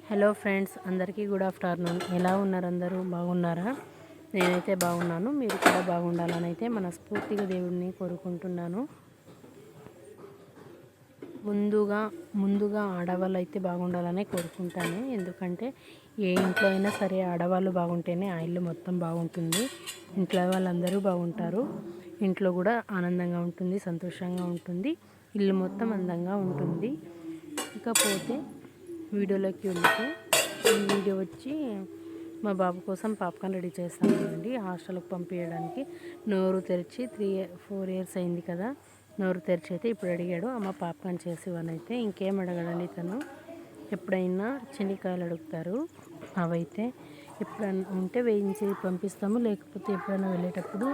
Hello friends, అందరికీ good afternoon. ఎలా ఉన్నారు? అందరూ బాగున్నారా? నేనైతే బాగున్నాను. మీరు కూడా బాగుండాలని అయితే మనస్ఫూర్తిగా దేవుడిని కోరుకుంటున్నాను. ముందుగా ఆడవాళ్ళు అయితే బాగుండాలని కోరుకుంటాను. ఎందుకంటే ఏ ఇంట్లో అయినా సరే ఆడవాళ్ళు బాగుంటేనే ఆ ఇల్లు మొత్తం బాగుంటుంది. ఇంట్లో వాళ్ళందరూ బాగుంటారు. ఇంట్లో కూడా ఆనందంగా ఉంటుంది, సంతోషంగా ఉంటుంది, ఇల్లు మొత్తం అందంగా ఉంటుంది. ఇకపోతే వీడియోలోకి వెళ్తే ఈ వీడియో వచ్చి మా బాబు కోసం పాప్కార్న్ రెడీ చేస్తానండి. హాస్టల్కి పంపించడానికి నోరు తెరిచి 3-4 ఇయర్స్ అయింది కదా. నోరు తెరిచి అయితే ఇప్పుడు అడిగాడు, అమ్మ పాప్కార్న్ చేసివనైతే. ఇంకేం అడగడండి తను. ఎప్పుడైనా చెనిక్కాయలు అడుగుతారు. అవైతే ఎప్పుడైనా ఉంటే వేయించి పంపిస్తాము, లేకపోతే ఎప్పుడైనా వెళ్ళేటప్పుడు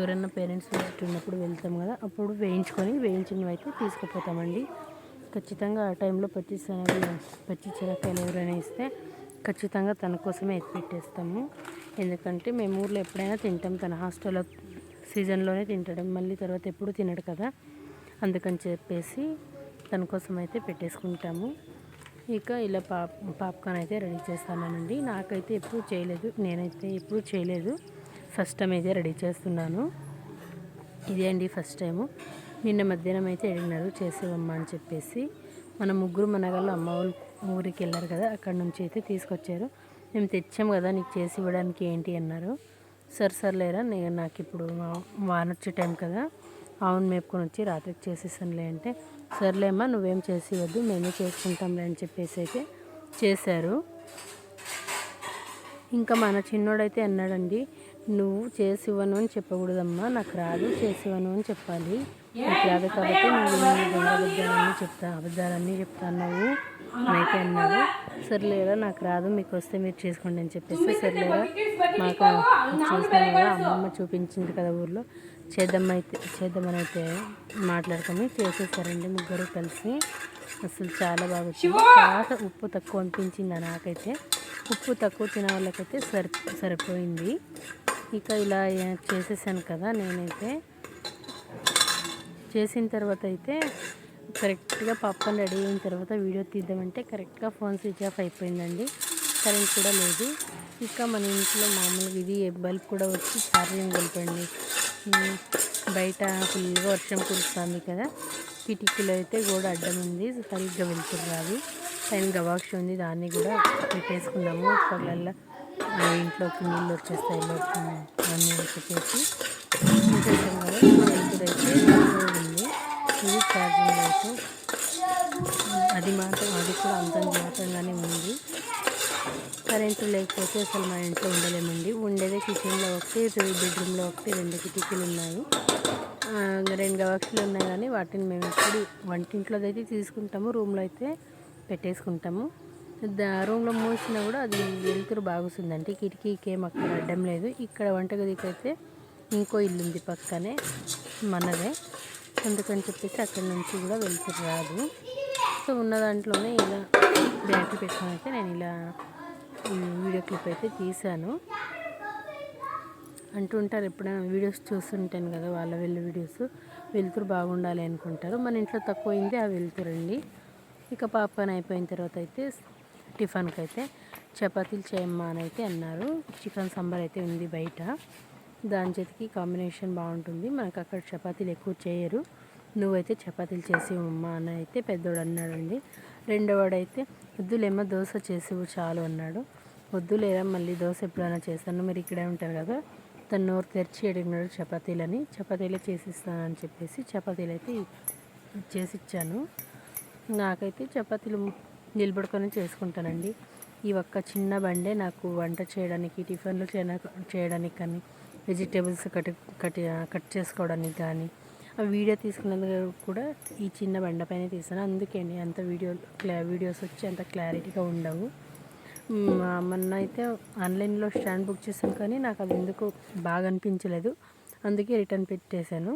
ఎవరైనా పేరెంట్స్ విజిట్ ఉన్నప్పుడు వెళ్తాం కదా, అప్పుడు వేయించినవి అయితే తీసుకుపోతామండి. ఖచ్చితంగా ఆ టైంలో పచ్చిశనగకాయలు ఎవరైనా ఇస్తే ఖచ్చితంగా తన కోసమే ఎత్తి పెట్టేస్తాము. ఎందుకంటే మేము ఊర్లో ఎప్పుడైనా తింటాం, తన హాస్టల్లో సీజన్లోనే తింటాడు, మళ్ళీ తర్వాత ఎప్పుడు తినడు కదా. అందుకని చెప్పేసి తన కోసం అయితే పెట్టేసుకుంటాము. ఇక ఇలా పాప్కార్న్ అయితే రెడీ చేస్తానండి. నాకైతే ఎప్పుడు చేయలేదు, నేనైతే ఎప్పుడు చేయలేదు. ఫస్ట్ టైం అయితే రెడీ చేస్తున్నాను. ఇదే అండి ఫస్ట్ టైము. నిన్న మధ్యాహ్నం అయితే అడిగినారు చేసేవమ్మా అని చెప్పేసి. మన ముగ్గురు మనగాళ్ళు అమ్మ వాళ్ళు ఊరికి వెళ్ళారు కదా, అక్కడ నుంచి అయితే తీసుకొచ్చారు. మేము తెచ్చాము కదా, నీకు చేసి ఇవ్వడానికి ఏంటి అన్నారు. సర్లేరా, నాకు ఇప్పుడు వాన వచ్చే టైం కదా, ఆవును మేపుకొని వచ్చి రాత్రికి చేసేసానులే అంటే, సర్లేమ్మా నువ్వేం చేసి ఇవ్వద్దు, మేమే చేసుకుంటాంలే అని చెప్పేసి అయితే చేశారు. ఇంకా మన చిన్నోడైతే అన్నాడండి, నువ్వు చేసి ఇవ్వను అని చెప్పకూడదమ్మా, నాకు రాదు, చేసి ఇవ్వను అని చెప్పాలి. నాకు రాదు కాబట్టి నువ్వు అబద్ధాలన్నీ చెప్తాన్నావు అయితే అన్నాడు. సర్లేరా, నాకు రాదు, మీకు వస్తే మీరు చేసుకోండి అని చెప్పేసి, సర్లేరా మాకు చేసినాం కదా, అమ్మమ్మ చూపించింది కదా ఊర్లో, చేద్దామని అయితే మాట్లాడుకొని చేసేసారండి ముగ్గురు కలిసి. అసలు చాలా బాగా వచ్చింది. చాలా ఉప్పు తక్కువ అనిపించింది నాకైతే. ఉప్పు తక్కువ తినే వాళ్ళకైతే సరిపోయింది. ఇక ఇలా చేసేసాను కదా నేనైతే. చేసిన తర్వాత అయితే కరెక్ట్గా పాప్కార్న్ రెడీ అయిన తర్వాత వీడియో తీద్దామంటే కరెక్ట్గా ఫోన్ స్విచ్ ఆఫ్ అయిపోయిందండి. కరెంట్ కూడా లేదు. ఇక మన ఇంట్లో మామూలుగా ఇది బల్బ్ కూడా వచ్చి ఛార్జింగ్ వెళ్ళిపోయింది. బయట ఫుల్గా వర్షం కురుస్తుంది కదా, కిటికీలో అయితే గోడ అడ్డం ఉంది, సరిగ్గా వెళ్తురు రాదు. పైన గవాక్షి ఉంది, దాన్ని కూడా పెట్టేసుకున్నాము. పగలల్లో ఇంట్లోకి నీళ్ళు వచ్చేస్తాయి అన్నీ పెట్టేసి తీసేసాం కదా. ఇప్పుడైతే ఉంది, ఇది ఛార్జింగ్ అయితే అది కూడా అంత జాగ్రత్తగానే ఉంది. కరెంటు లేకపోతే అసలు మా ఇంట్లో ఉండలేమండి. ఉండేదే కిచెన్లో ఒకటి, 2 బెడ్రూమ్లో ఒకటి, 2 కిటికీలు ఉన్నాయి, 2 గవాక్షులు ఉన్నాయి. కానీ వాటిని మేము ఇప్పుడు వంటింట్లో అయితే తీసుకుంటాము, రూమ్లో అయితే పెట్టేసుకుంటాము. రూమ్లో మూసినా కూడా అది వెలుతురు బాగుందండి. కిటికీకి ఏం అక్కడ అడ్డం లేదు. ఇక్కడ వంటగదికి అయితే ఇంకో ఇల్లు ఉంది పక్కనే, మనదే. అందుకని చెప్పేసి అక్కడి నుంచి కూడా వెలుతురు రాదు. సో ఉన్న దాంట్లోనే ఇలా బ్యాటరీ పెట్టుకొని అయితే నేను ఇలా వీడియో క్లిప్ అయితే తీశాను. అంటుంటారు ఎప్పుడైనా వీడియోస్ చూస్తుంటాను కదా, వాళ్ళ వీడియోస్ వెలుతురు బాగుండాలి అనుకుంటారు. మన ఇంట్లో తక్కువైంది ఆ వెలుతురండి. ఇక పాప్కార్న్ అయిపోయిన తర్వాత అయితే టిఫిన్కి అయితే చపాతీలు చేయమ్మా అని అయితే అన్నారు. చికెన్ సాంబార్ అయితే ఉంది బయట, దాని చేతికి కాంబినేషన్ బాగుంటుంది. మనకు అక్కడ చపాతీలు ఎక్కువ చేయరు, నువ్వైతే చపాతీలు చేసి అమ్మా అని అయితే పెద్దోడు అన్నాడండి. రెండోవాడైతే వద్దులేమ్మా దోశ చేసివు చాలు అన్నాడు. వద్దులేరా మళ్ళీ దోశ ఎప్పుడైనా చేస్తాను, మీరు ఇక్కడే ఉంటారు కదా. తను నోరు తెరిచి అడిగినాడు చపాతీలే చేసిస్తానని చెప్పేసి చపాతీలు అయితే చేసి ఇచ్చాను. నాకైతే చపాతీలు నిలబడుకొని చేసుకుంటానండి. ఈ ఒక్క చిన్న బండే నాకు వంట చేయడానికి, టిఫిన్లు చేయడానికి కానీ, వెజిటేబుల్స్ కట్ చేసుకోవడానికి కానీ, ఆ వీడియో తీసుకున్నందుకు కూడా ఈ చిన్న బండ పైన తీసాను. అందుకే అంత వీడియోస్ వచ్చి అంత క్లారిటీగా ఉండవు. మొన్న అయితే ఆన్లైన్లో స్టాండ్ బుక్ చేశాను, కానీ నాకు అది ఎందుకు బాగా అనిపించలేదు, అందుకే రిటర్న్ పెట్టేశాను.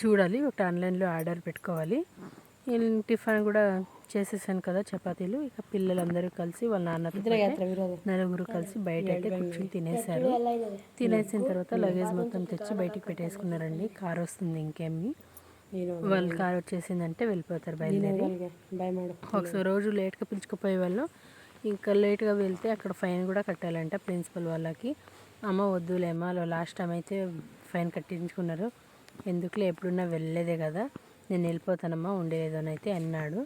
చూడాలి, ఒకటి ఆన్లైన్లో ఆర్డర్ పెట్టుకోవాలి. టిఫిన్ కూడా చేసేసాను కదా చపాతీలు. ఇక పిల్లలందరూ కలిసి వాళ్ళ నలుగురు కలిసి బయట అయితే కూర్చొని తినేశారు. తినేసిన తర్వాత లగేజ్ మొత్తం తెచ్చి బయటికి పెట్టేసుకున్నారండి. కారు వస్తుంది ఇంకేమి. వాళ్ళ కార్ వచ్చేసిందంటే వెళ్ళిపోతారు బయలుదేరి. ఒకసారి రోజు లేట్గా పిలుచుకుపోయే వాళ్ళు, ఇంకా లేట్గా వెళ్తే అక్కడ ఫైన్ కూడా కట్టాలంట ప్రిన్సిపల్ వాళ్ళకి. అమ్మ వద్దులేమ్మా, లాస్ట్ టైం అయితే ఫైన్ కట్టించుకున్నారు, ఎందుకులే ఎప్పుడున్నా వెళ్ళలేదే కదా, నేను వెళ్ళిపోతానమ్మా ఉండేది అని అయితే అన్నాడు.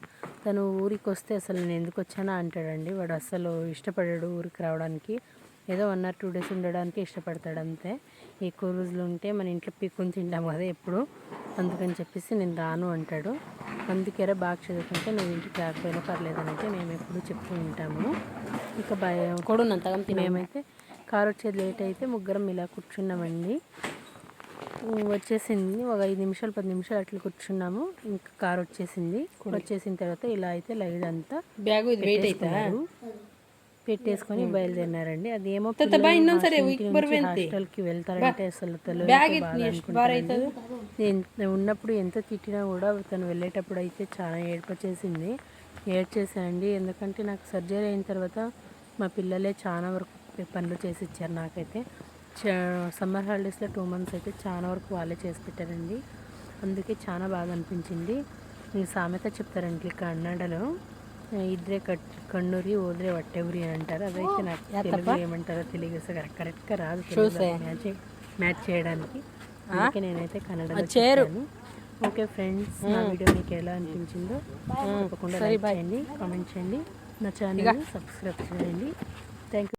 తను ఊరికి వస్తే అసలు నేను ఎందుకు వచ్చానా అంటాడండి. వాడు అసలు ఇష్టపడాడు ఊరికి రావడానికి, ఏదో 1 or 2 days ఉండడానికి ఇష్టపడతాడు అంతే. ఎక్కువ రోజులు ఉంటే మన ఇంట్లో పీక్కుని తింటాం కదా ఎప్పుడు, అందుకని చెప్పేసి నేను రాను అంటాడు. అందుకేరా బాగా చదువుకుంటే నువ్వు ఇంటికి రాకపోయినా పర్లేదని అయితే మేము ఎప్పుడు చెప్తూ ఉంటాము. ఇక కొడునంతగా మేమైతే కారు వచ్చేది లేట్ అయితే ముగ్గురం ఇలా కూర్చున్నామండి. వచ్చేసింది ఒక 5 నిమిషాలు 10 నిమిషాలు అట్లా కూర్చున్నాము. ఇంకా కారు వచ్చేసింది. వచ్చేసిన తర్వాత ఇలా అయితే లగేజ్ అంతా బ్యాగ్ పెట్టేసుకొని బయలుదేరినారండి. అదేమో హాస్టల్కి వెళ్తారంటే అసలు తెలియదు. నేను ఉన్నప్పుడు ఎంత తిట్టినా కూడా తను వెళ్ళేటప్పుడు అయితే చాలా ఏడుపు వచ్చేసింది. ఏడ్చేసానండి, ఎందుకంటే నాకు సర్జరీ అయిన తర్వాత మా పిల్లలే చాలా వరకు పనులు చేసి ఇచ్చారు నాకైతే. సమ్మర్ హాలిడేస్లో 2 months అయితే చాలా వరకు వాళ్ళే చేసి పెట్టారండి. అందుకే చాలా బాగా అనిపించింది. ఈ సామెత చెప్తారండి కన్నడలో, ఇద్దరే కಣ್ಣూరి ఓదిరే వట్టెవురి అని అంటారు. అదైతే నాకు తెలుగు ఏమంటారో తెలియదు, కరెక్ట్గా రాదు మ్యాచ్ చేయడానికి. అందుకే నేనైతే కన్నడలో చెప్పాను. ఓకే ఫ్రెండ్స్, నా వీడియో మీకు ఎలా అనిపించిందో తప్పకుండా లైక్ చేయండి, కామెంట్ చేయండి, నా ఛానల్ని సబ్స్క్రైబ్ చేయండి. Thank you.